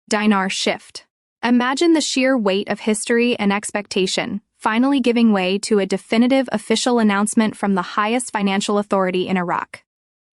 Dinar shift. Imagine the sheer weight of history and expectation, finally giving way to a definitive official announcement from the highest financial authority in Iraq.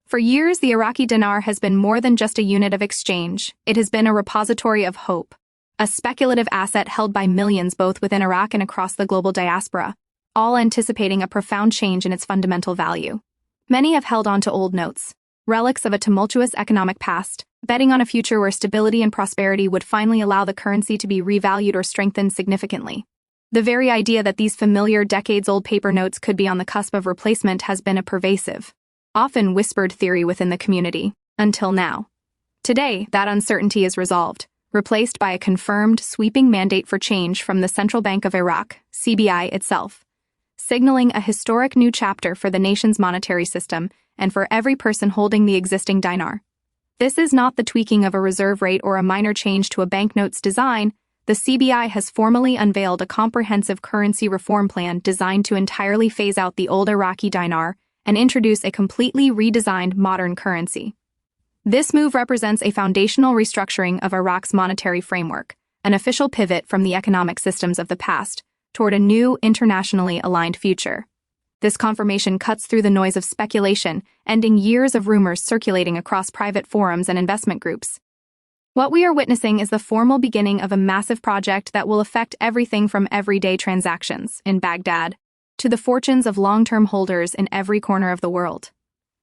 For years, the Iraqi dinar has been more than just a unit of exchange. It has been a repository of hope, a speculative asset held by millions both within Iraq and across the global diaspora, all anticipating a profound change in its fundamental value. Many have held on to old notes, relics of a tumultuous economic past, betting on a future where stability and prosperity would finally allow the currency to be revalued or strengthened significantly. The very idea that these familiar decades-old paper notes could be on the cusp of replacement has been a pervasive, often whispered theory within the community, until now. Today, that uncertainty is resolved, replaced by a confirmed, sweeping mandate for change from the Central Bank of Iraq, CBI itself, signaling a historic new chapter for the nation's monetary system and for every person holding the existing dinar. This is not the tweaking of a reserve rate or a minor change to a banknote's design. The CBI has formally unveiled a comprehensive currency reform plan designed to entirely phase out the old Iraqi dinar and introduce a completely redesigned modern currency. This move represents a foundational restructuring of Iraq's monetary framework, an official pivot from the economic systems of the past toward a new, internationally aligned future. This confirmation cuts through the noise of speculation, ending years of rumors circulating across private forums and investment groups. What we are witnessing is the formal beginning of a massive project that will affect everything from everyday transactions in Baghdad to the fortunes of long-term holders in every corner of the world.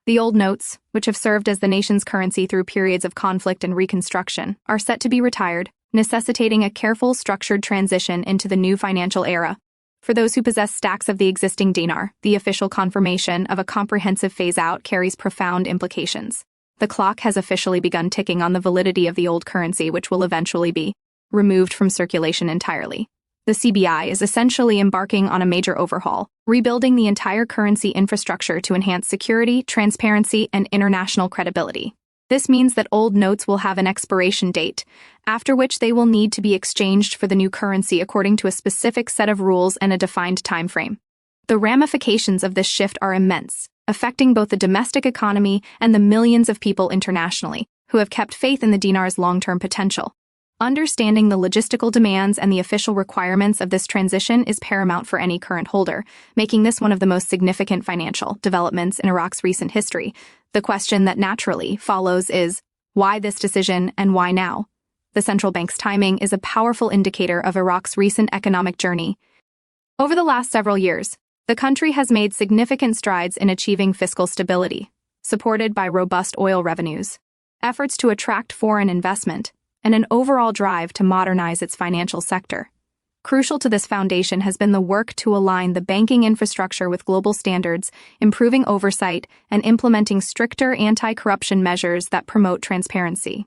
The old notes, which have served as the nation's currency through periods of conflict and reconstruction, are set to be retired, necessitating a careful, structured transition into the new financial era. For those who possess stacks of the existing dinar, the official confirmation of a comprehensive phase-out carries profound implications. The clock has officially begun ticking on the validity of the old currency, which will eventually be removed from circulation entirely. The CBI is essentially embarking on a major overhaul, rebuilding the entire currency infrastructure to enhance security, transparency, and international credibility. This means that old notes will have an expiration date, after which they will need to be exchanged for the new currency according to a specific set of rules and a defined time frame. The ramifications of this shift are immense, affecting both the domestic economy and the millions of people internationally who have kept faith in the dinar's long-term potential. Understanding the logistical demands and the official requirements of this transition is paramount for any current holder, making this one of the most significant financial developments in Iraq's recent history. The question that naturally follows is, why this decision and why now? The central bank's timing is a powerful indicator of Iraq's recent economic journey. Over the last several years, the country has made significant strides in achieving fiscal stability, supported by robust oil revenues, efforts to attract foreign investment, and an overall drive to modernize its financial sector. Crucial to this foundation has been the work to align the banking infrastructure with global standards, improving oversight, and implementing stricter anti-corruption measures that promote transparency.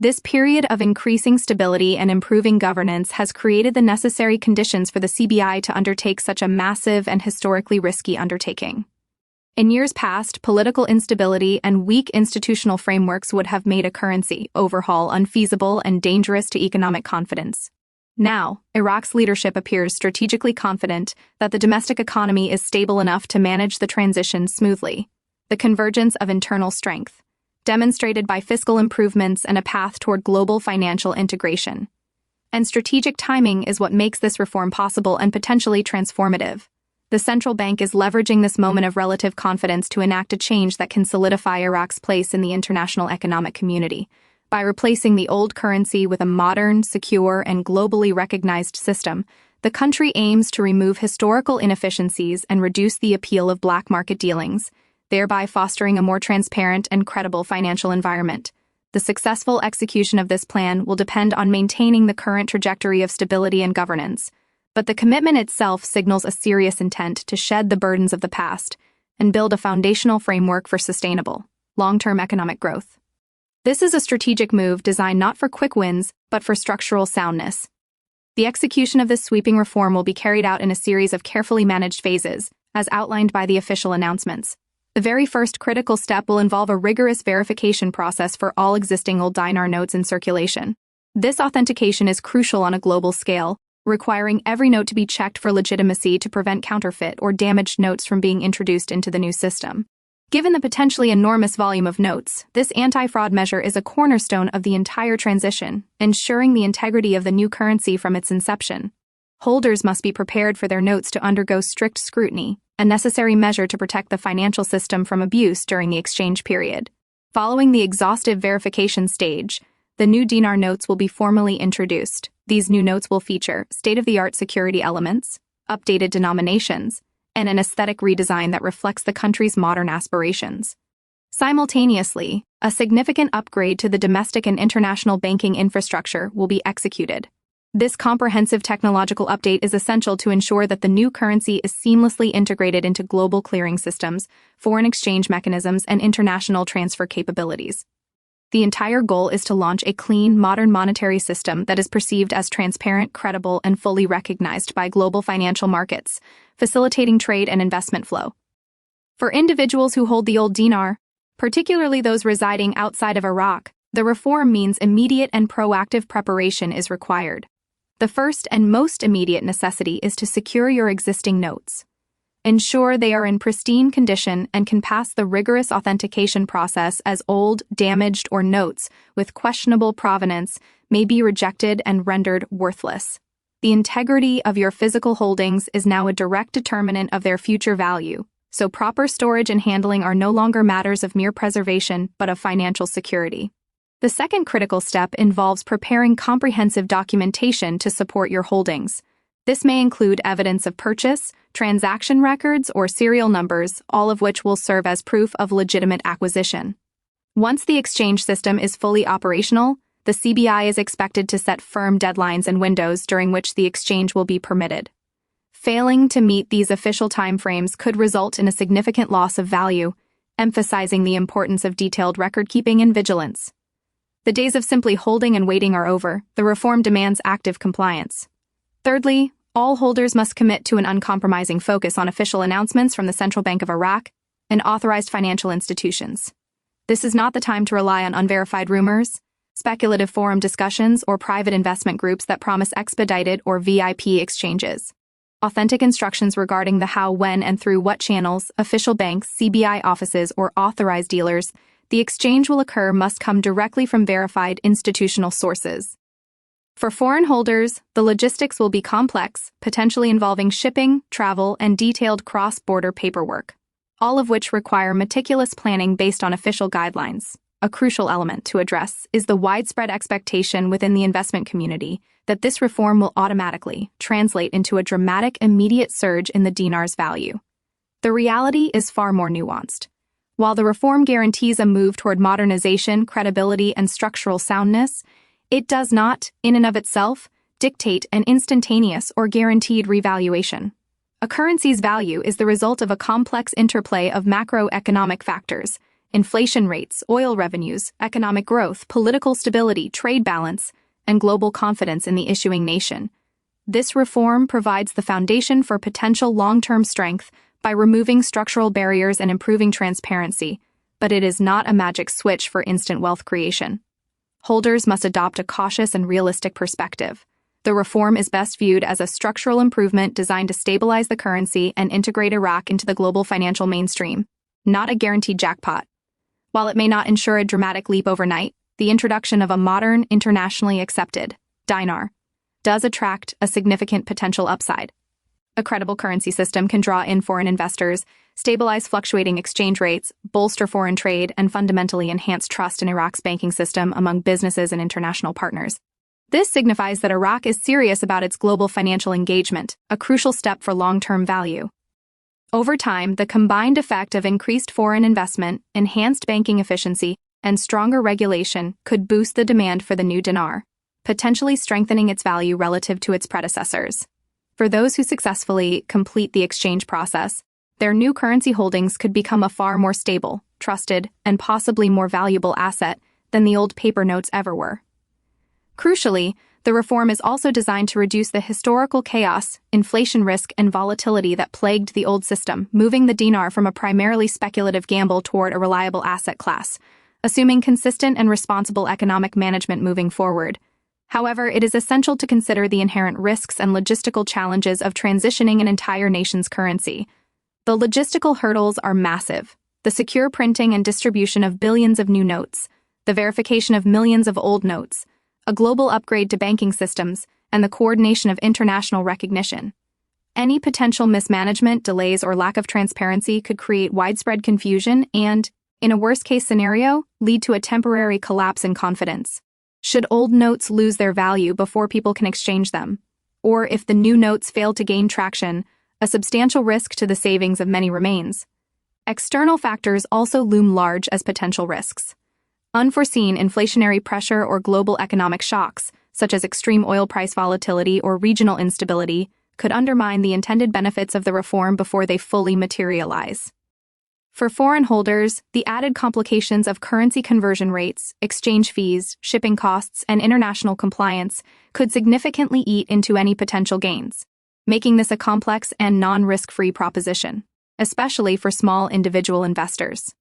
This period of increasing stability and improving governance has created the necessary conditions for the CBI to undertake such a massive and historically risky undertaking. In years past, political instability and weak institutional frameworks would have made a currency overhaul unfeasible and dangerous to economic confidence. Now, Iraq's leadership appears strategically confident that the domestic economy is stable enough to manage the transition smoothly. The convergence of internal strength, demonstrated by fiscal improvements and a path toward global financial integration. And strategic timing is what makes this reform possible and potentially transformative. The central bank is leveraging this moment of relative confidence to enact a change that can solidify Iraq's place in the international economic community. By replacing the old currency with a modern, secure, and globally recognized system, the country aims to remove historical inefficiencies and reduce the appeal of black market dealings, thereby fostering a more transparent and credible financial environment. The successful execution of this plan will depend on maintaining the current trajectory of stability and governance, but the commitment itself signals a serious intent to shed the burdens of the past and build a foundational framework for sustainable, long-term economic growth. This is a strategic move designed not for quick wins, but for structural soundness. The execution of this sweeping reform will be carried out in a series of carefully managed phases, as outlined by the official announcements. The very first critical step will involve a rigorous verification process for all existing old dinar notes in circulation. This authentication is crucial on a global scale, requiring every note to be checked for legitimacy to prevent counterfeit or damaged notes from being introduced into the new system. Given the potentially enormous volume of notes, this anti-fraud measure is a cornerstone of the entire transition, ensuring the integrity of the new currency from its inception. Holders must be prepared for their notes to undergo strict scrutiny, a necessary measure to protect the financial system from abuse during the exchange period. Following the exhaustive verification stage, the new Dinar notes will be formally introduced. These new notes will feature state-of-the-art security elements, updated denominations, and an aesthetic redesign that reflects the country's modern aspirations. Simultaneously, a significant upgrade to the domestic and international banking infrastructure will be executed. This comprehensive technological update is essential to ensure that the new currency is seamlessly integrated into global clearing systems, foreign exchange mechanisms, and international transfer capabilities. The entire goal is to launch a clean, modern monetary system that is perceived as transparent, credible, and fully recognized by global financial markets, facilitating trade and investment flow. For individuals who hold the old dinar, particularly those residing outside of Iraq, the reform means immediate and proactive preparation is required. The first and most immediate necessity is to secure your existing notes. Ensure they are in pristine condition and can pass the rigorous authentication process, as old, damaged, or notes with questionable provenance may be rejected and rendered worthless. The integrity of your physical holdings is now a direct determinant of their future value, so proper storage and handling are no longer matters of mere preservation but of financial security. The second critical step involves preparing comprehensive documentation to support your holdings. This may include evidence of purchase, transaction records, or serial numbers, all of which will serve as proof of legitimate acquisition. Once the exchange system is fully operational, the CBI is expected to set firm deadlines and windows during which the exchange will be permitted. Failing to meet these official timeframes could result in a significant loss of value, emphasizing the importance of detailed record-keeping and vigilance. The days of simply holding and waiting are over. The reform demands active compliance. Thirdly, all holders must commit to an uncompromising focus on official announcements from the Central Bank of Iraq and authorized financial institutions. This is not the time to rely on unverified rumors, speculative forum discussions, or private investment groups that promise expedited or VIP exchanges. Authentic instructions regarding the how, when, and through what channels, official banks, CBI offices, or authorized dealers, the exchange will occur must come directly from verified institutional sources. For foreign holders, the logistics will be complex, potentially involving shipping, travel, and detailed cross-border paperwork, all of which require meticulous planning based on official guidelines. A crucial element to address is the widespread expectation within the investment community that this reform will automatically translate into a dramatic immediate surge in the dinar's value. The reality is far more nuanced. While the reform guarantees a move toward modernization, credibility, and structural soundness, it does not, in and of itself, dictate an instantaneous or guaranteed revaluation. A currency's value is the result of a complex interplay of macroeconomic factors: inflation rates, oil revenues, economic growth, political stability, trade balance, and global confidence in the issuing nation. This reform provides the foundation for potential long-term strength by removing structural barriers and improving transparency, but it is not a magic switch for instant wealth creation. Holders must adopt a cautious and realistic perspective. The reform is best viewed as a structural improvement designed to stabilize the currency and integrate Iraq into the global financial mainstream, not a guaranteed jackpot. While it may not ensure a dramatic leap overnight, the introduction of a modern, internationally accepted dinar does attract a significant potential upside. A credible currency system can draw in foreign investors, stabilize fluctuating exchange rates, bolster foreign trade, and fundamentally enhance trust in Iraq's banking system among businesses and international partners. This signifies that Iraq is serious about its global financial engagement, a crucial step for long-term value. Over time, the combined effect of increased foreign investment, enhanced banking efficiency, and stronger regulation could boost the demand for the new dinar, potentially strengthening its value relative to its predecessors. For those who successfully complete the exchange process, their new currency holdings could become a far more stable, trusted, and possibly more valuable asset than the old paper notes ever were. Crucially, the reform is also designed to reduce the historical chaos, inflation risk, and volatility that plagued the old system, moving the dinar from a primarily speculative gamble toward a reliable asset class, assuming consistent and responsible economic management moving forward. However, it is essential to consider the inherent risks and logistical challenges of transitioning an entire nation's currency. The logistical hurdles are massive. the secure printing and distribution of billions of new notes, the verification of millions of old notes, a global upgrade to banking systems, and the coordination of international recognition. Any potential mismanagement, delays, or lack of transparency could create widespread confusion and, in a worst-case scenario, lead to a temporary collapse in confidence. Should old notes lose their value before people can exchange them, or if the new notes fail to gain traction, a substantial risk to the savings of many remains. External factors also loom large as potential risks. Unforeseen inflationary pressure or global economic shocks, such as extreme oil price volatility or regional instability, could undermine the intended benefits of the reform before they fully materialize. For foreign holders, the added complications of currency conversion rates, exchange fees, shipping costs, and international compliance could significantly eat into any potential gains, making this a complex and non-risk-free proposition, especially for small individual investors.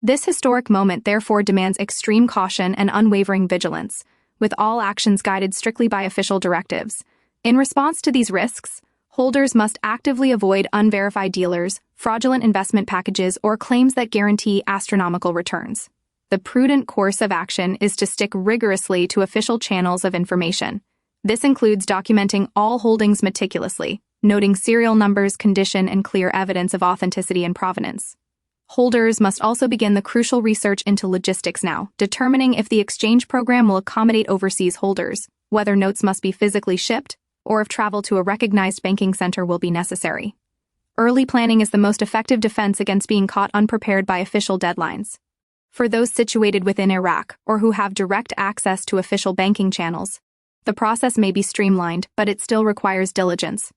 This historic moment therefore demands extreme caution and unwavering vigilance, with all actions guided strictly by official directives. In response to these risks, holders must actively avoid unverified dealers, fraudulent investment packages, or claims that guarantee astronomical returns. The prudent course of action is to stick rigorously to official channels of information. This includes documenting all holdings meticulously, noting serial numbers, condition, and clear evidence of authenticity and provenance. Holders must also begin the crucial research into logistics now, determining if the exchange program will accommodate overseas holders, whether notes must be physically shipped, or if travel to a recognized banking center will be necessary. Early planning is the most effective defense against being caught unprepared by official deadlines. For those situated within Iraq or who have direct access to official banking channels, the process may be streamlined, but it still requires diligence.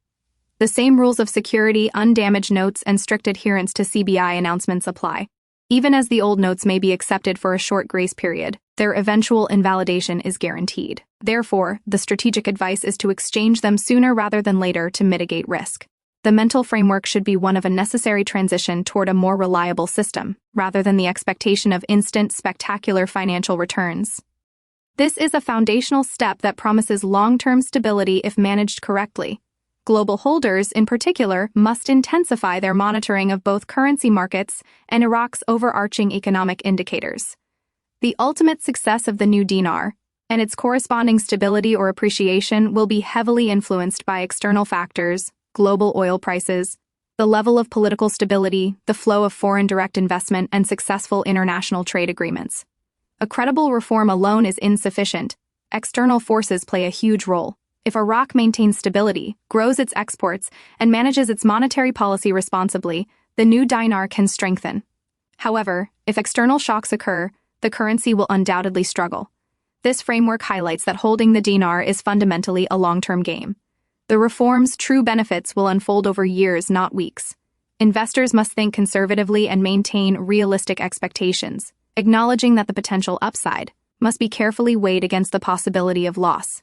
The same rules of security, undamaged notes, and strict adherence to CBI announcements apply. Even as the old notes may be accepted for a short grace period, their eventual invalidation is guaranteed. Therefore, the strategic advice is to exchange them sooner rather than later to mitigate risk. The mental framework should be one of a necessary transition toward a more reliable system, rather than the expectation of instant, spectacular financial returns. This is a foundational step that promises long-term stability if managed correctly. Global holders, in particular, must intensify their monitoring of both currency markets and Iraq's overarching economic indicators. The ultimate success of the new dinar, and its corresponding stability or appreciation, will be heavily influenced by external factors, global oil prices, the level of political stability, the flow of foreign direct investment, and successful international trade agreements. A credible reform alone is insufficient. External forces play a huge role. If Iraq maintains stability, grows its exports, and manages its monetary policy responsibly, the new dinar can strengthen. However, if external shocks occur, the currency will undoubtedly struggle. This framework highlights that holding the dinar is fundamentally a long-term game. The reform's true benefits will unfold over years, not weeks. Investors must think conservatively and maintain realistic expectations, acknowledging that the potential upside must be carefully weighed against the possibility of loss.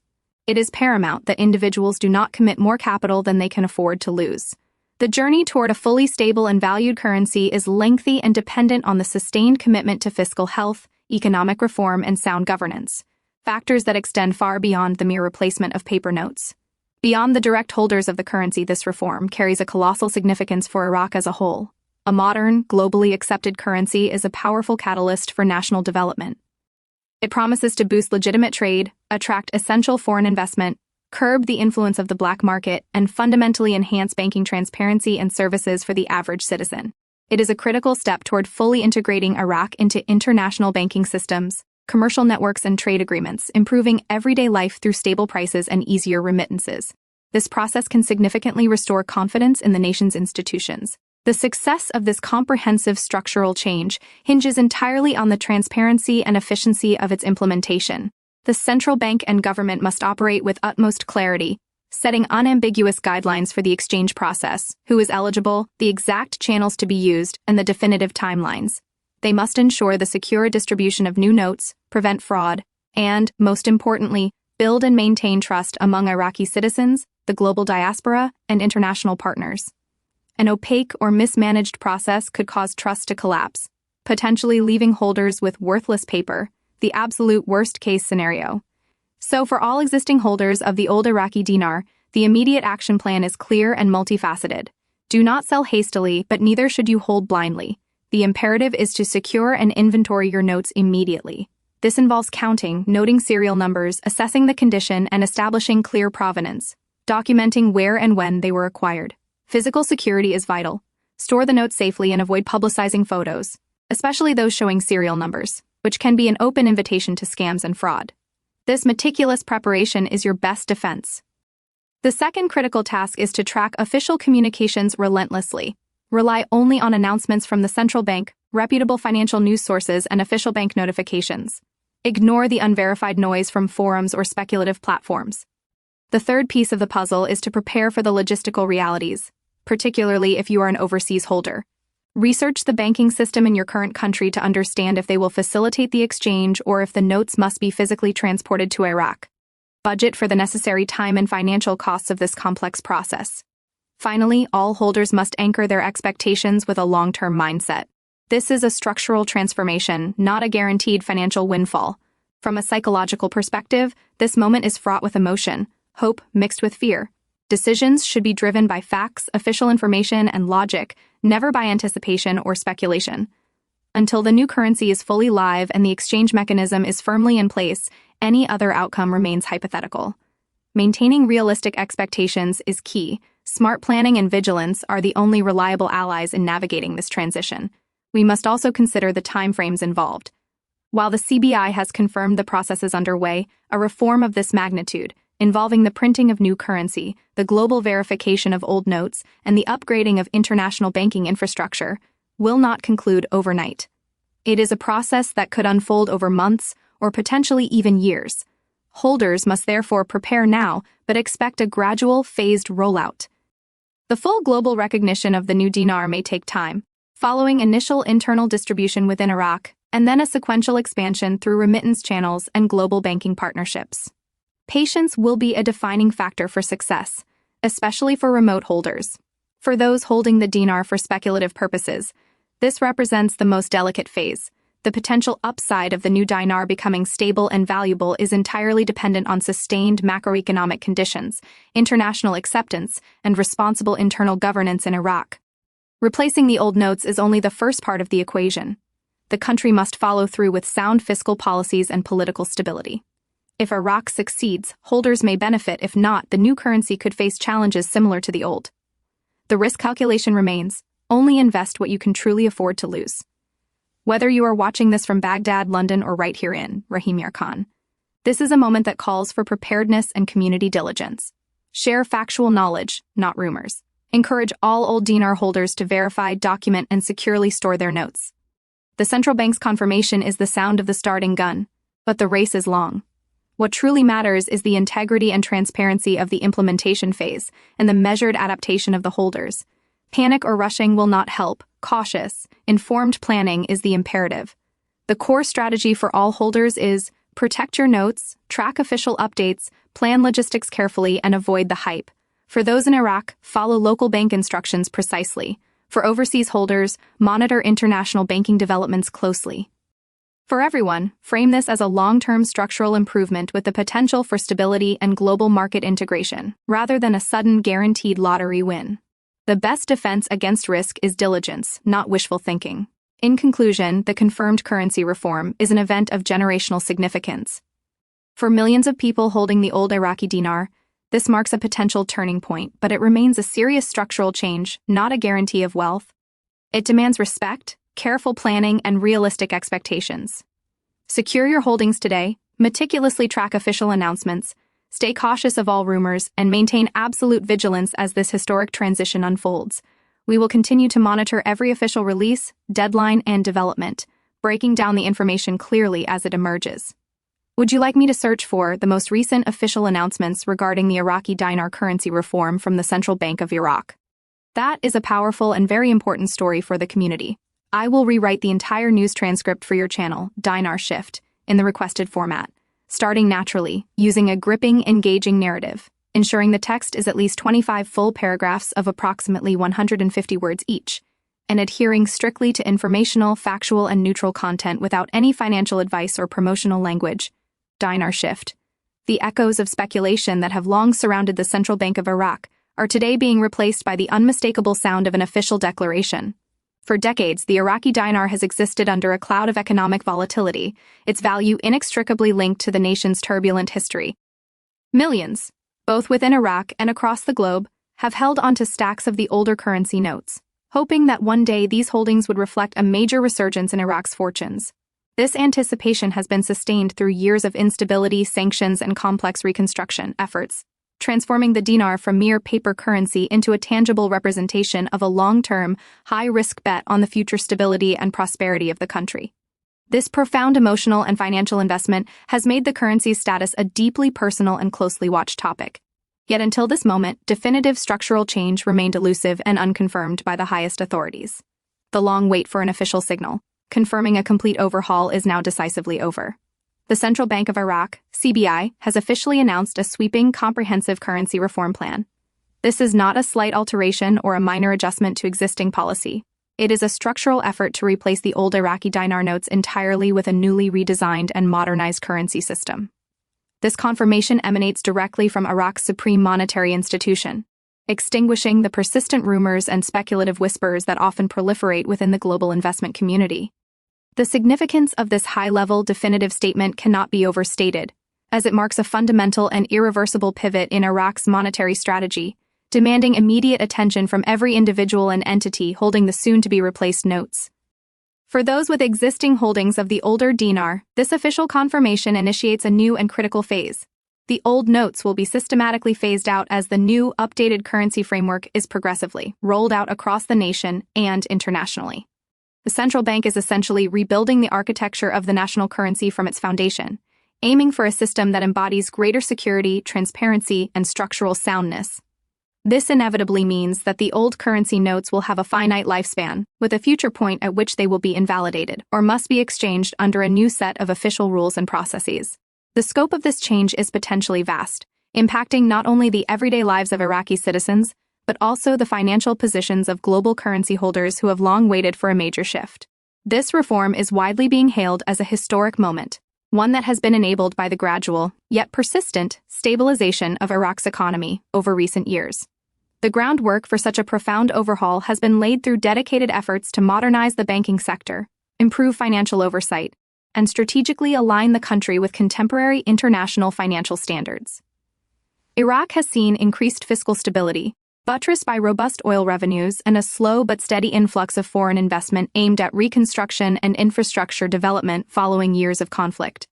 It is paramount that individuals do not commit more capital than they can afford to lose. The journey toward a fully stable and valued currency is lengthy and dependent on the sustained commitment to fiscal health, economic reform, and sound governance, factors that extend far beyond the mere replacement of paper notes. Beyond the direct holders of the currency, this reform carries a colossal significance for Iraq as a whole. A modern, globally accepted currency is a powerful catalyst for national development. It promises to boost legitimate trade, attract essential foreign investment, curb the influence of the black market, and fundamentally enhance banking transparency and services for the average citizen. It is a critical step toward fully integrating Iraq into international banking systems, commercial networks, and trade agreements, improving everyday life through stable prices and easier remittances. This process can significantly restore confidence in the nation's institutions. The success of this comprehensive structural change hinges entirely on the transparency and efficiency of its implementation. The central bank and government must operate with utmost clarity, setting unambiguous guidelines for the exchange process, who is eligible, the exact channels to be used, and the definitive timelines. They must ensure the secure distribution of new notes, prevent fraud, and, most importantly, build and maintain trust among Iraqi citizens, the global diaspora, and international partners. An opaque or mismanaged process could cause trust to collapse, potentially leaving holders with worthless paper, the absolute worst-case scenario. So for all existing holders of the old Iraqi dinar, the immediate action plan is clear and multifaceted. Do not sell hastily, but neither should you hold blindly. The imperative is to secure and inventory your notes immediately. This involves counting, noting serial numbers, assessing the condition, and establishing clear provenance, documenting where and when they were acquired. Physical security is vital. Store the notes safely and avoid publicizing photos, especially those showing serial numbers, which can be an open invitation to scams and fraud. This meticulous preparation is your best defense. The second critical task is to track official communications relentlessly. Rely only on announcements from the central bank, reputable financial news sources, and official bank notifications. Ignore the unverified noise from forums or speculative platforms. The third piece of the puzzle is to prepare for the logistical realities, particularly if you are an overseas holder. Research the banking system in your current country to understand if they will facilitate the exchange or if the notes must be physically transported to Iraq. Budget for the necessary time and financial costs of this complex process. Finally, all holders must anchor their expectations with a long-term mindset. This is a structural transformation, not a guaranteed financial windfall. From a psychological perspective, this moment is fraught with emotion, hope mixed with fear. Decisions should be driven by facts, official information, and logic, never by anticipation or speculation. Until the new currency is fully live and the exchange mechanism is firmly in place, any other outcome remains hypothetical. Maintaining realistic expectations is key. Smart planning and vigilance are the only reliable allies in navigating this transition. We must also consider the timeframes involved. While the CBI has confirmed the process is underway, a reform of this magnitude, involving the printing of new currency, the global verification of old notes, and the upgrading of international banking infrastructure, will not conclude overnight. It is a process that could unfold over months or potentially even years. Holders must therefore prepare now, but expect a gradual, phased rollout. The full global recognition of the new dinar may take time, following initial internal distribution within Iraq, and then a sequential expansion through remittance channels and global banking partnerships. Patience will be a defining factor for success, especially for remote holders. For those holding the dinar for speculative purposes, this represents the most delicate phase. The potential upside of the new dinar becoming stable and valuable is entirely dependent on sustained macroeconomic conditions, international acceptance, and responsible internal governance in Iraq. Replacing the old notes is only the first part of the equation. The country must follow through with sound fiscal policies and political stability. If Iraq succeeds, holders may benefit. If not, the new currency could face challenges similar to the old. The risk calculation remains: only invest what you can truly afford to lose. Whether you are watching this from Baghdad, London, or right here in Rahim Khan, this is a moment that calls for preparedness and community diligence. Share factual knowledge, not rumors. Encourage all old dinar holders to verify, document, and securely store their notes. The central bank's confirmation is the sound of the starting gun, but the race is long. What truly matters is the integrity and transparency of the implementation phase and the measured adaptation of the holders. Panic or rushing will not help. Cautious, informed planning is the imperative. The core strategy for all holders is protect your notes, track official updates, plan logistics carefully, and avoid the hype. For those in Iraq, follow local bank instructions precisely. For overseas holders, monitor international banking developments closely. For everyone, frame this as a long-term structural improvement with the potential for stability and global market integration, rather than a sudden guaranteed lottery win. The best defense against risk is diligence, not wishful thinking. In conclusion, the confirmed currency reform is an event of generational significance. For millions of people holding the old Iraqi dinar, this marks a potential turning point, but it remains a serious structural change, not a guarantee of wealth. It demands respect, careful planning, and realistic expectations. Secure your holdings today, meticulously track official announcements, stay cautious of all rumors, and maintain absolute vigilance as this historic transition unfolds. We will continue to monitor every official release, deadline, and development, breaking down the information clearly as it emerges. Would you like me to search for the most recent official announcements regarding the Iraqi dinar currency reform from the Central Bank of Iraq? That is a powerful and very important story for the community. I will rewrite the entire news transcript for your channel, Dinar Shift, in the requested format, starting naturally, using a gripping, engaging narrative, ensuring the text is at least 25 full paragraphs of approximately 150 words each, and adhering strictly to informational, factual, and neutral content without any financial advice or promotional language. Dinar Shift. The echoes of speculation that have long surrounded the Central Bank of Iraq are today being replaced by the unmistakable sound of an official declaration. For decades, the Iraqi dinar has existed under a cloud of economic volatility, its value inextricably linked to the nation's turbulent history. Millions, both within Iraq and across the globe, have held onto stacks of the older currency notes, hoping that one day these holdings would reflect a major resurgence in Iraq's fortunes. This anticipation has been sustained through years of instability, sanctions, and complex reconstruction efforts, transforming the dinar from mere paper currency into a tangible representation of a long-term, high-risk bet on the future stability and prosperity of the country. This profound emotional and financial investment has made the currency's status a deeply personal and closely watched topic. Yet until this moment, definitive structural change remained elusive and unconfirmed by the highest authorities. The long wait for an official signal, confirming a complete overhaul, is now decisively over. The Central Bank of Iraq, CBI, has officially announced a sweeping, comprehensive currency reform plan. This is not a slight alteration or a minor adjustment to existing policy. It is a structural effort to replace the old Iraqi dinar notes entirely with a newly redesigned and modernized currency system. This confirmation emanates directly from Iraq's supreme monetary institution, extinguishing the persistent rumors and speculative whispers that often proliferate within the global investment community. The significance of this high-level, definitive statement cannot be overstated, as it marks a fundamental and irreversible pivot in Iraq's monetary strategy, demanding immediate attention from every individual and entity holding the soon-to-be-replaced notes. For those with existing holdings of the older dinar, this official confirmation initiates a new and critical phase. The old notes will be systematically phased out as the new, updated currency framework is progressively rolled out across the nation and internationally. The central bank is essentially rebuilding the architecture of the national currency from its foundation, aiming for a system that embodies greater security, transparency, and structural soundness. This inevitably means that the old currency notes will have a finite lifespan, with a future point at which they will be invalidated or must be exchanged under a new set of official rules and processes. The scope of this change is potentially vast, impacting not only the everyday lives of Iraqi citizens, but also the financial positions of global currency holders who have long waited for a major shift. This reform is widely being hailed as a historic moment, one that has been enabled by the gradual, yet persistent, stabilization of Iraq's economy over recent years. The groundwork for such a profound overhaul has been laid through dedicated efforts to modernize the banking sector, improve financial oversight, and strategically align the country with contemporary international financial standards. Iraq has seen increased fiscal stability, buttressed by robust oil revenues and a slow but steady influx of foreign investment aimed at reconstruction and infrastructure development following years of conflict.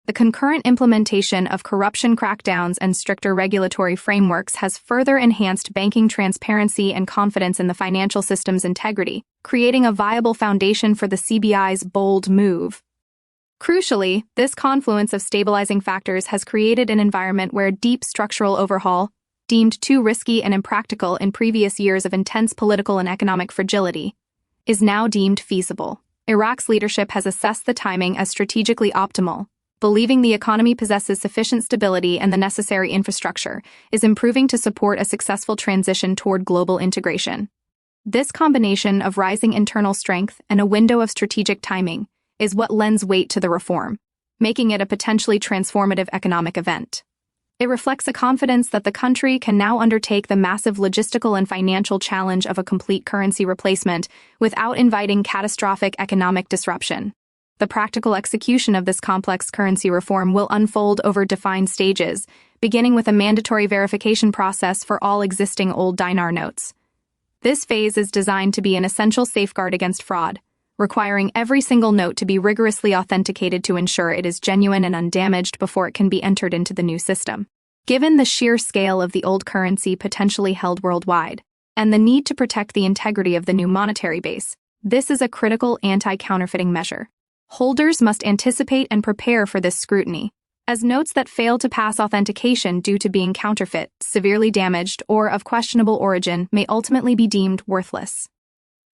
The concurrent implementation of corruption crackdowns and stricter regulatory frameworks has further enhanced banking transparency and confidence in the financial system's integrity, creating a viable foundation for the CBI's bold move. Crucially, this confluence of stabilizing factors has created an environment where deep structural overhaul, deemed too risky and impractical in previous years of intense political and economic fragility, is now deemed feasible. Iraq's leadership has assessed the timing as strategically optimal, believing the economy possesses sufficient stability and the necessary infrastructure is improving to support a successful transition toward global integration. This combination of rising internal strength and a window of strategic timing is what lends weight to the reform, making it a potentially transformative economic event. It reflects a confidence that the country can now undertake the massive logistical and financial challenge of a complete currency replacement without inviting catastrophic economic disruption. The practical execution of this complex currency reform will unfold over defined stages, beginning with a mandatory verification process for all existing old dinar notes. This phase is designed to be an essential safeguard against fraud, requiring every single note to be rigorously authenticated to ensure it is genuine and undamaged before it can be entered into the new system. Given the sheer scale of the old currency potentially held worldwide, and the need to protect the integrity of the new monetary base, this is a critical anti-counterfeiting measure. Holders must anticipate and prepare for this scrutiny, as notes that fail to pass authentication due to being counterfeit, severely damaged, or of questionable origin may ultimately be deemed worthless.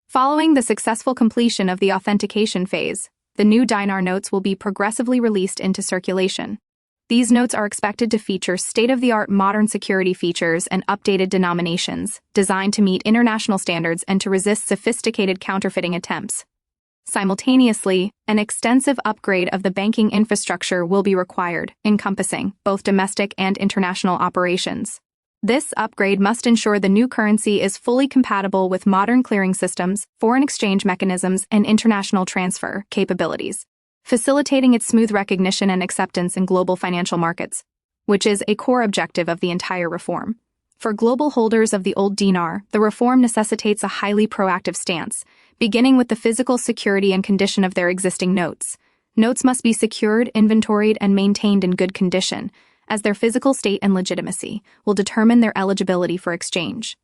Following the successful completion of the authentication phase, the new dinar notes will be progressively released into circulation. These notes are expected to feature state-of-the-art modern security features and updated denominations, designed to meet international standards and to resist sophisticated counterfeiting attempts. Simultaneously, an extensive upgrade of the banking infrastructure will be required, encompassing both domestic and international operations. This upgrade must ensure the new currency is fully compatible with modern clearing systems, foreign exchange mechanisms, and international transfer capabilities, facilitating its smooth recognition and acceptance in global financial markets, which is a core objective of the entire reform. For global holders of the old dinar, the reform necessitates a highly proactive stance, beginning with the physical security and condition of their existing notes. Notes must be secured, inventoried, and maintained in good condition, as their physical state and legitimacy will determine their eligibility for exchange.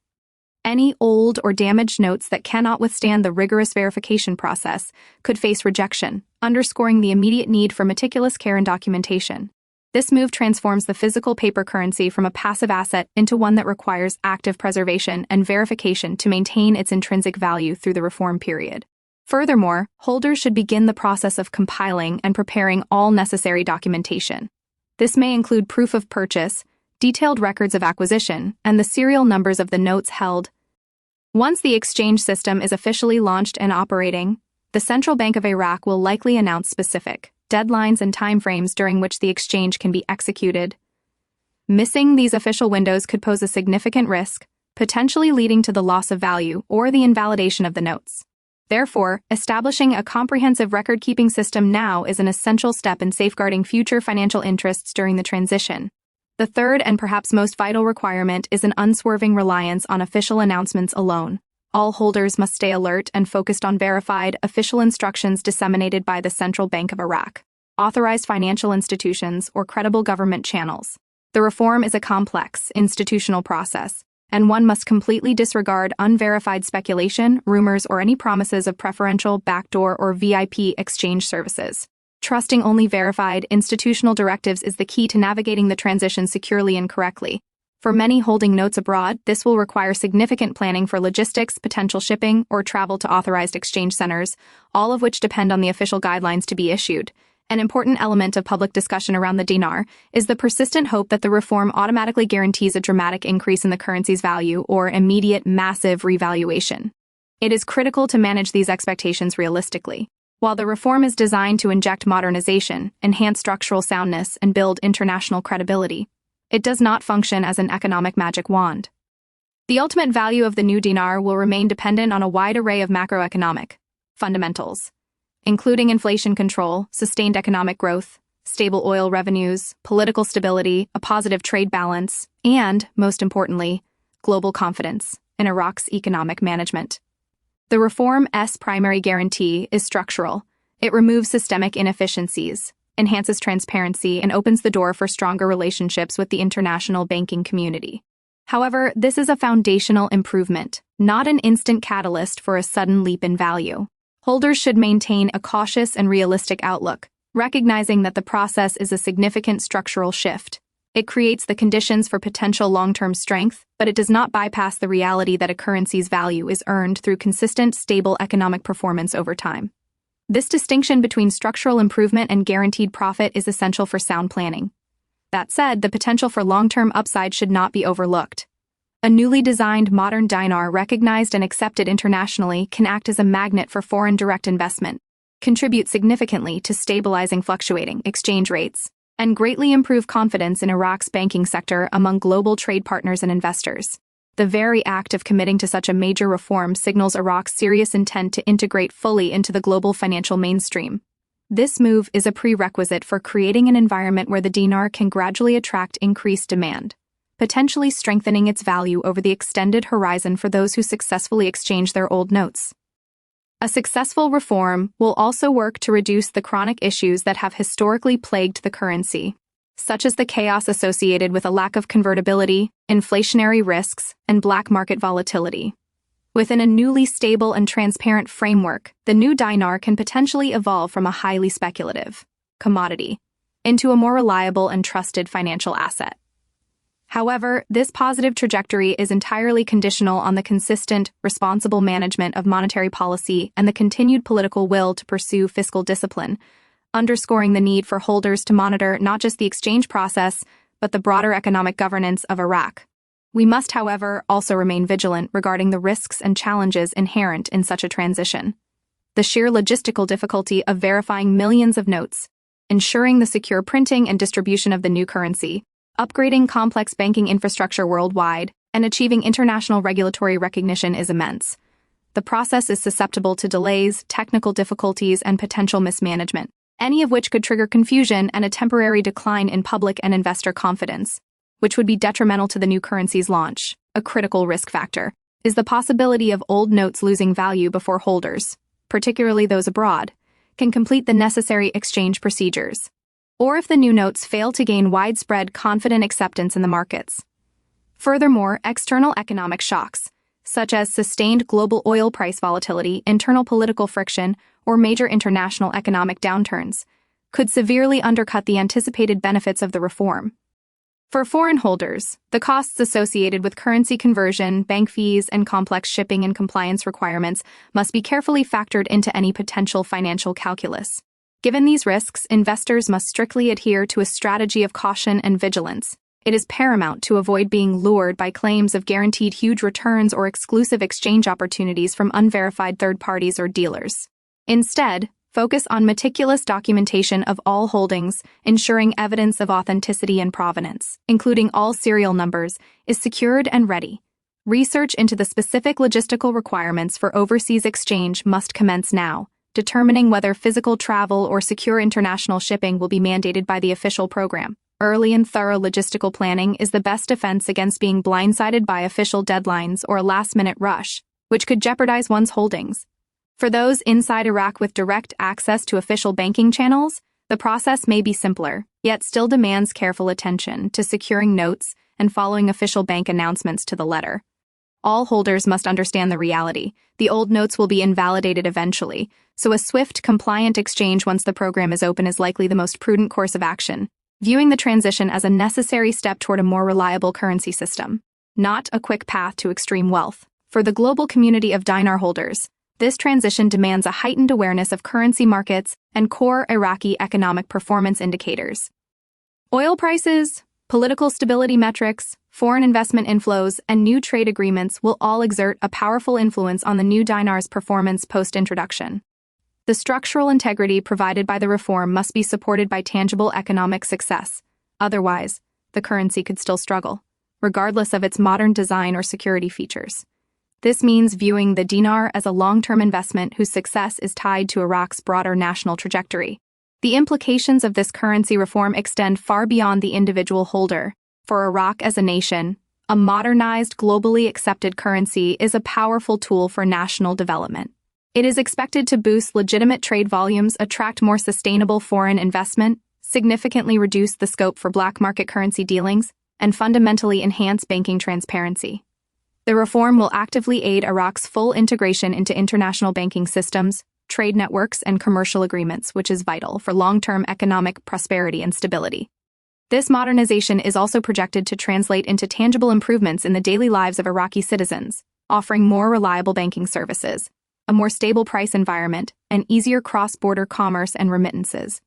Any old or damaged notes that cannot withstand the rigorous verification process could face rejection, underscoring the immediate need for meticulous care and documentation. This move transforms the physical paper currency from a passive asset into one that requires active preservation and verification to maintain its intrinsic value through the reform period. Furthermore, holders should begin the process of compiling and preparing all necessary documentation. This may include proof of purchase, detailed records of acquisition, and the serial numbers of the notes held. Once the exchange system is officially launched and operating, the Central Bank of Iraq will likely announce specific deadlines and timeframes during which the exchange can be executed. Missing these official windows could pose a significant risk, potentially leading to the loss of value or the invalidation of the notes. Therefore, establishing a comprehensive record-keeping system now is an essential step in safeguarding future financial interests during the transition. The third and perhaps most vital requirement is an unswerving reliance on official announcements alone. All holders must stay alert and focused on verified, official instructions disseminated by the Central Bank of Iraq, authorized financial institutions, or credible government channels. The reform is a complex, institutional process, and one must completely disregard unverified speculation, rumors, or any promises of preferential, backdoor, or VIP exchange services. Trusting only verified, institutional directives is the key to navigating the transition securely and correctly. For many holding notes abroad, this will require significant planning for logistics, potential shipping, or travel to authorized exchange centers, all of which depend on the official guidelines to be issued. An important element of public discussion around the dinar is the persistent hope that the reform automatically guarantees a dramatic increase in the currency's value or immediate massive revaluation. It is critical to manage these expectations realistically. While the reform is designed to inject modernization, enhance structural soundness, and build international credibility, it does not function as an economic magic wand. The ultimate value of the new dinar will remain dependent on a wide array of macroeconomic fundamentals, including inflation control, sustained economic growth, stable oil revenues, political stability, a positive trade balance, and, most importantly, global confidence in Iraq's economic management. The reform's primary guarantee is structural. It removes systemic inefficiencies, enhances transparency, and opens the door for stronger relationships with the international banking community. However, this is a foundational improvement, not an instant catalyst for a sudden leap in value. Holders should maintain a cautious and realistic outlook, recognizing that the process is a significant structural shift. It creates the conditions for potential long-term strength, but it does not bypass the reality that a currency's value is earned through consistent, stable economic performance over time. This distinction between structural improvement and guaranteed profit is essential for sound planning. That said, the potential for long-term upside should not be overlooked. A newly designed modern dinar recognized and accepted internationally can act as a magnet for foreign direct investment, contribute significantly to stabilizing fluctuating exchange rates, and greatly improve confidence in Iraq's banking sector among global trade partners and investors. The very act of committing to such a major reform signals Iraq's serious intent to integrate fully into the global financial mainstream. This move is a prerequisite for creating an environment where the dinar can gradually attract increased demand, potentially strengthening its value over the extended horizon for those who successfully exchange their old notes. A successful reform will also work to reduce the chronic issues that have historically plagued the currency, such as the chaos associated with a lack of convertibility, inflationary risks, and black market volatility. Within a newly stable and transparent framework, the new dinar can potentially evolve from a highly speculative commodity into a more reliable and trusted financial asset. However, this positive trajectory is entirely conditional on the consistent, responsible management of monetary policy and the continued political will to pursue fiscal discipline, underscoring the need for holders to monitor not just the exchange process, but the broader economic governance of Iraq. We must, however, also remain vigilant regarding the risks and challenges inherent in such a transition. The sheer logistical difficulty of verifying millions of notes, ensuring the secure printing and distribution of the new currency, Upgrading complex banking infrastructure worldwide and achieving international regulatory recognition is immense. The process is susceptible to delays, technical difficulties, and potential mismanagement, any of which could trigger confusion and a temporary decline in public and investor confidence, which would be detrimental to the new currency's launch. A critical risk factor is the possibility of old notes losing value before holders, particularly those abroad, can complete the necessary exchange procedures, or if the new notes fail to gain widespread confident acceptance in the markets. Furthermore, external economic shocks, such as sustained global oil price volatility, internal political friction, or major international economic downturns, could severely undercut the anticipated benefits of the reform. For foreign holders, the costs associated with currency conversion, bank fees, and complex shipping and compliance requirements must be carefully factored into any potential financial calculus. Given these risks, investors must strictly adhere to a strategy of caution and vigilance. It is paramount to avoid being lured by claims of guaranteed huge returns or exclusive exchange opportunities from unverified third parties or dealers. Instead, focus on meticulous documentation of all holdings, ensuring evidence of authenticity and provenance, including all serial numbers, is secured and ready. Research into the specific logistical requirements for overseas exchange must commence now, determining whether physical travel or secure international shipping will be mandated by the official program. Early and thorough logistical planning is the best defense against being blindsided by official deadlines or a last-minute rush, which could jeopardize one's holdings. For those inside Iraq with direct access to official banking channels, the process may be simpler, yet still demands careful attention to securing notes and following official bank announcements to the letter. All holders must understand the reality. The old notes will be invalidated eventually, so a swift, compliant exchange once the program is open is likely the most prudent course of action, viewing the transition as a necessary step toward a more reliable currency system, not a quick path to extreme wealth. For the global community of dinar holders, this transition demands a heightened awareness of currency markets and core Iraqi economic performance indicators. Oil prices, political stability metrics, foreign investment inflows, and new trade agreements will all exert a powerful influence on the new dinar's performance post-introduction. The structural integrity provided by the reform must be supported by tangible economic success. Otherwise, the currency could still struggle, regardless of its modern design or security features. This means viewing the dinar as a long-term investment whose success is tied to Iraq's broader national trajectory. The implications of this currency reform extend far beyond the individual holder. For Iraq as a nation, a modernized, globally accepted currency is a powerful tool for national development. It is expected to boost legitimate trade volumes, attract more sustainable foreign investment, significantly reduce the scope for black market currency dealings, and fundamentally enhance banking transparency. The reform will actively aid Iraq's full integration into international banking systems, trade networks, and commercial agreements, which is vital for long-term economic prosperity and stability. This modernization is also projected to translate into tangible improvements in the daily lives of Iraqi citizens, offering more reliable banking services, a more stable price environment, and easier cross-border commerce and remittances.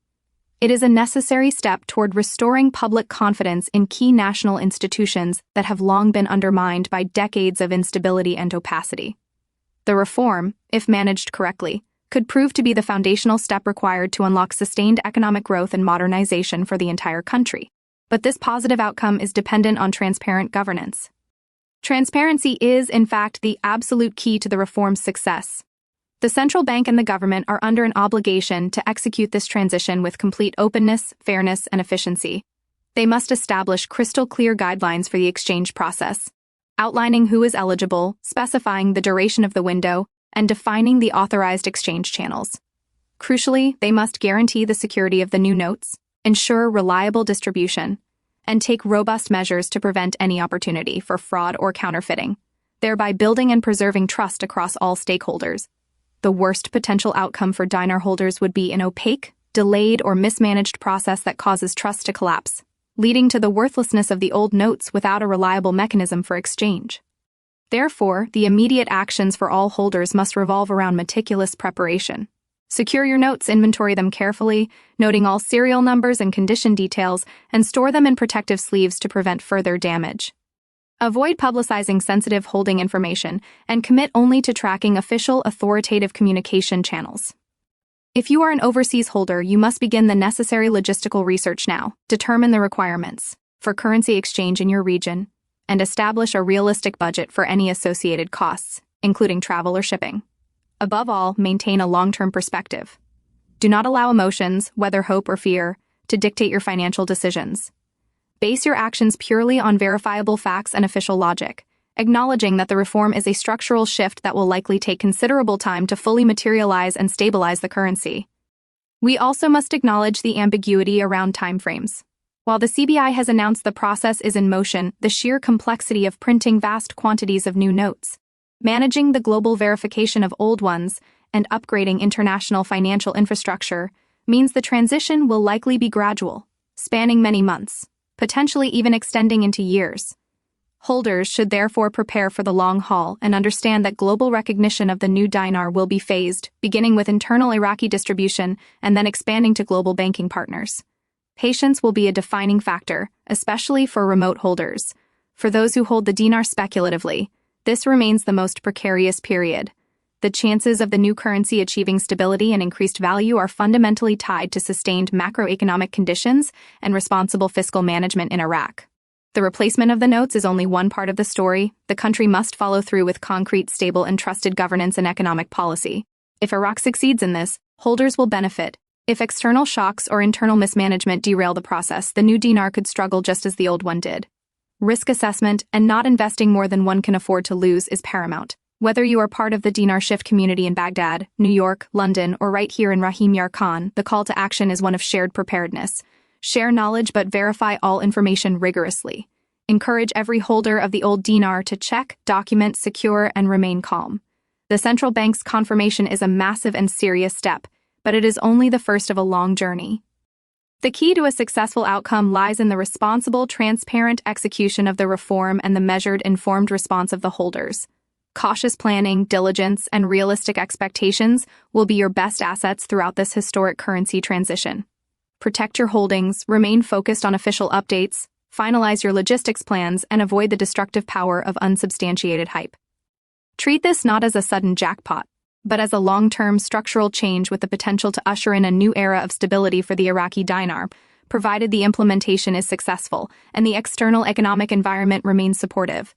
It is a necessary step toward restoring public confidence in key national institutions that have long been undermined by decades of instability and opacity. The reform, if managed correctly, could prove to be the foundational step required to unlock sustained economic growth and modernization for the entire country. But this positive outcome is dependent on transparent governance. Transparency is, in fact, the absolute key to the reform's success. The central bank and the government are under an obligation to execute this transition with complete openness, fairness, and efficiency. They must establish crystal-clear guidelines for the exchange process, outlining who is eligible, specifying the duration of the window, and defining the authorized exchange channels. Crucially, they must guarantee the security of the new notes, ensure reliable distribution, and take robust measures to prevent any opportunity for fraud or counterfeiting, thereby building and preserving trust across all stakeholders. The worst potential outcome for dinar holders would be an opaque, delayed, or mismanaged process that causes trust to collapse, leading to the worthlessness of the old notes without a reliable mechanism for exchange. Therefore, the immediate actions for all holders must revolve around meticulous preparation. Secure your notes, inventory them carefully, noting all serial numbers and condition details, and store them in protective sleeves to prevent further damage. Avoid publicizing sensitive holding information and commit only to tracking official, authoritative communication channels. If you are an overseas holder, you must begin the necessary logistical research now. Determine the requirements. for currency exchange in your region, and establish a realistic budget for any associated costs, including travel or shipping. Above all, maintain a long-term perspective. Do not allow emotions, whether hope or fear, to dictate your financial decisions. Base your actions purely on verifiable facts and official logic, acknowledging that the reform is a structural shift that will likely take considerable time to fully materialize and stabilize the currency. We also must acknowledge the ambiguity around timeframes. While the CBI has announced the process is in motion, the sheer complexity of printing vast quantities of new notes, managing the global verification of old ones, and upgrading international financial infrastructure means the transition will likely be gradual, spanning many months, potentially even extending into years. Holders should therefore prepare for the long haul and understand that global recognition of the new dinar will be phased, beginning with internal Iraqi distribution and then expanding to global banking partners. Patience will be a defining factor, especially for remote holders. For those who hold the dinar speculatively, this remains the most precarious period. The chances of the new currency achieving stability and increased value are fundamentally tied to sustained macroeconomic conditions and responsible fiscal management in Iraq. The replacement of the notes is only one part of the story. The country must follow through with concrete, stable, and trusted governance and economic policy. If Iraq succeeds in this, holders will benefit. If external shocks or internal mismanagement derail the process, the new dinar could struggle just as the old one did. Risk assessment and not investing more than one can afford to lose is paramount. Whether you are part of the dinar shift community in Baghdad, New York, London, or right here in Rahim Yar Khan, the call to action is one of shared preparedness. Share knowledge but verify all information rigorously. Encourage every holder of the old dinar to check, document, secure, and remain calm. The central bank's confirmation is a massive and serious step, but it is only the first of a long journey. The key to a successful outcome lies in the responsible, transparent execution of the reform and the measured, informed response of the holders. Cautious planning, diligence, and realistic expectations will be your best assets throughout this historic currency transition. Protect your holdings, remain focused on official updates, finalize your logistics plans, and avoid the destructive power of unsubstantiated hype. Treat this not as a sudden jackpot, but as a long-term structural change with the potential to usher in a new era of stability for the Iraqi dinar, provided the implementation is successful and the external economic environment remains supportive.